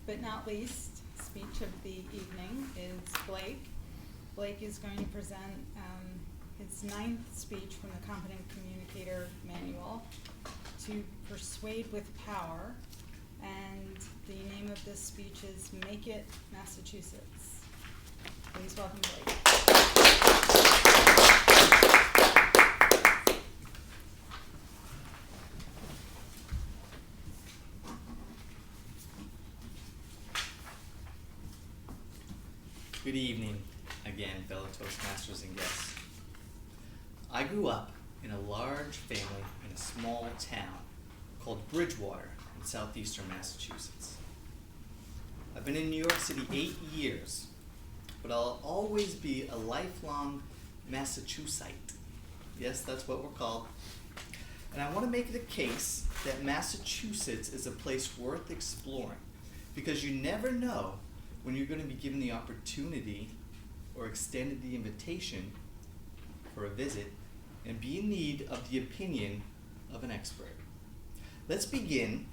but not least, speech of the evening is Blake. Blake is going to present his 9th speech from the Competent Communicator Manual, to persuade with power, and the name of this speech is Make It Massachusetts. Please welcome Blake. Good evening again, fellow Toastmasters and guests. I grew up in a large family in a small town called Bridgewater in southeastern Massachusetts. I've been in New York City 8 years, but I'll always be a lifelong Massachusettsite. Yes, that's what we're called. And I want to make the case that Massachusetts is a place worth exploring, because you never know when you're going to be given the opportunity or extended the invitation for a visit and be in need of the opinion of an expert. Let's begin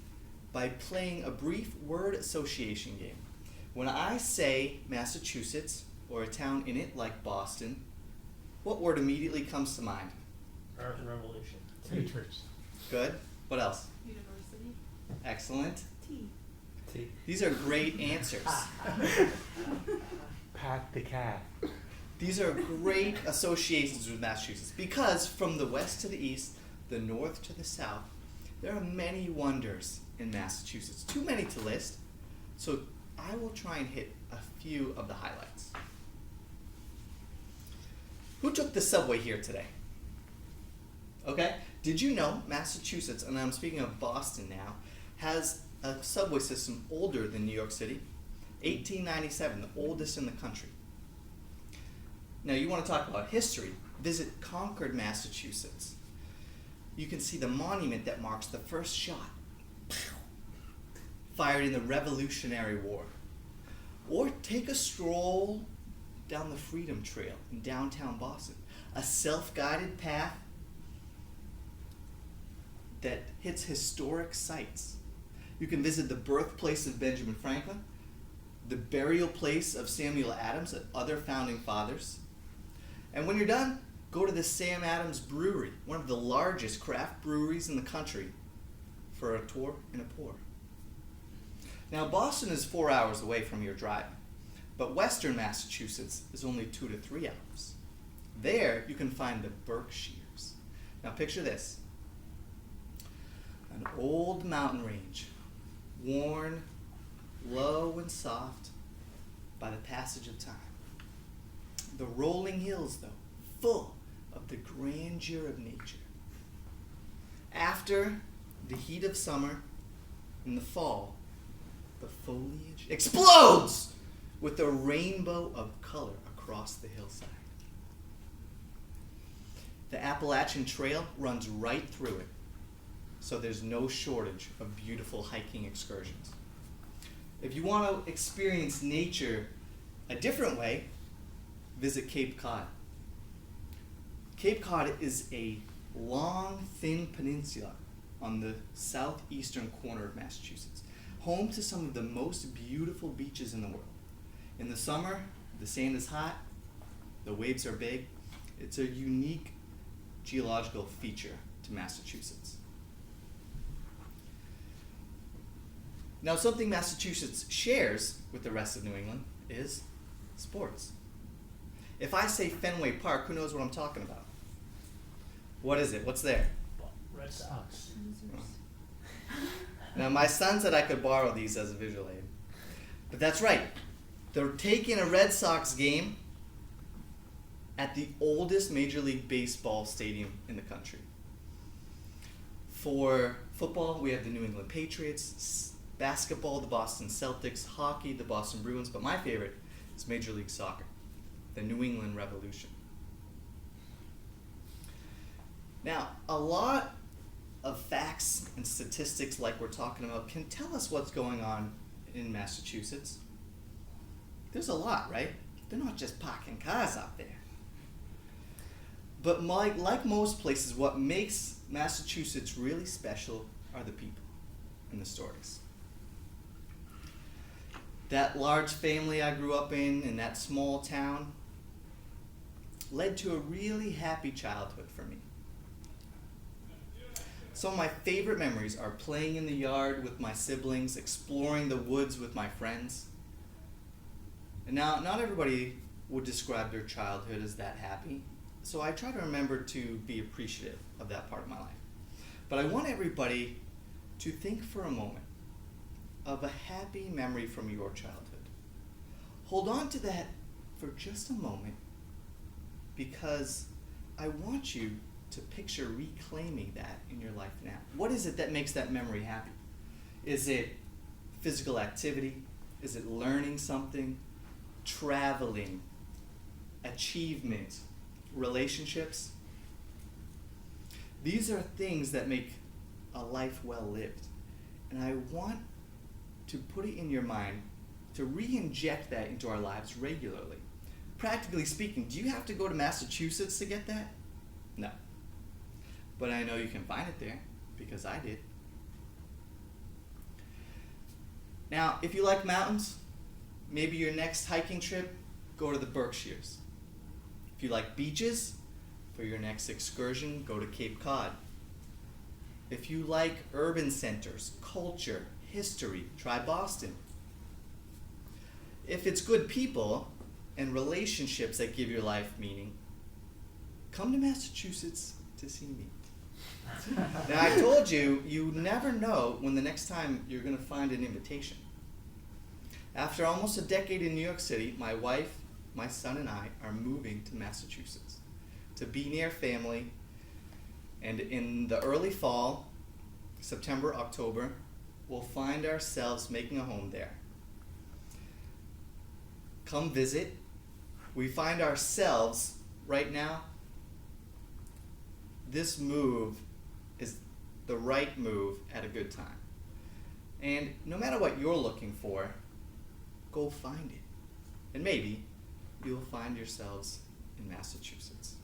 by playing a brief word association game. When I say Massachusetts or a town in it like Boston, what word immediately comes to mind? Art and Revolution. Matrix. Good. What else? University. Excellent. T. T. These are great answers. Pat the cat. These are great associations with Massachusetts because from the west to the east, the north to the south, there are many wonders in Massachusetts. Too many to list, so I will try and hit a few of the highlights. Who took the subway here today? Okay, did you know Massachusetts, and I'm speaking of Boston now, has a subway system older than New York City? 1897, the oldest in the country. Now you want to talk about history, visit Concord, Massachusetts. You can see the monument that marks the first shot fired in the Revolutionary War. Or take a stroll down the Freedom Trail in downtown Boston, a self-guided path that hits historic sites. You can visit the birthplace of Benjamin Franklin, the burial place of Samuel Adams and other founding fathers. And when you're done, go to the Sam Adams Brewery, one of the largest craft breweries in the country, for a tour and a pour. Now, Boston is 4 hours away from your drive, but western Massachusetts is only 2 to 3 hours. There, you can find the Berkshires. Now, picture this. An old mountain range, worn, low and soft by the passage of time. The rolling hills, though, full of the grandeur of nature. After the heat of summer, in the fall, the foliage explodes with a rainbow of color across the hillside. The Appalachian Trail runs right through it, so there's no shortage of beautiful hiking excursions. If you want to experience nature a different way, visit Cape Cod. Cape Cod is a long, thin peninsula on the southeastern corner of Massachusetts, home to some of the most beautiful beaches in the world. In the summer, the sand is hot, the waves are big. It's a unique geological feature to Massachusetts. Now, something Massachusetts shares with the rest of New England is sports. If I say Fenway Park, who knows what I'm talking about? What is it? What's there? Red Sox. Now, my son said I could borrow these as a visual aid. But that's right. They're taking a Red Sox game at the oldest Major League Baseball stadium in the country. For football, we have the New England Patriots. Basketball, the Boston Celtics. Hockey, the Boston Bruins. But my favorite is Major League Soccer, the New England Revolution. Now, a lot of facts and statistics like we're talking about can tell us what's going on in Massachusetts. There's a lot, right? They're not just parking cars out there. But like most places, what makes Massachusetts really special are the people and the stories. That large family I grew up in that small town, led to a really happy childhood for me. Some of my favorite memories are playing in the yard with my siblings, exploring the woods with my friends. And now, not everybody would describe their childhood as that happy, so I try to remember to be appreciative of that part of my life. But I want everybody to think for a moment of a happy memory from your childhood. Hold on to that for just a moment, because I want you to picture reclaiming that in your life now. What is it that makes that memory happy? Is it physical activity? Is it learning something? Traveling? Achievement? Relationships? These are things that make a life well lived. And I want to put it in your mind to re-inject that into our lives regularly. Practically speaking, do you have to go to Massachusetts to get that? No. But I know you can find it there, because I did. Now, if you like mountains, maybe your next hiking trip, go to the Berkshires. If you like beaches, for your next excursion, go to Cape Cod. If you like urban centers, culture, history, try Boston. If it's good people and relationships that give your life meaning, come to Massachusetts to see me. Now, I told you, you never know when the next time you're going to find an invitation. After almost a decade in New York City, my wife, my son, and I are moving to Massachusetts to be near family. And in the early fall, September, October, we'll find ourselves making a home there. Come visit. We find ourselves right now, this move is the right move at a good time. And no matter what you're looking for, go find it. And maybe you'll find yourselves in Massachusetts.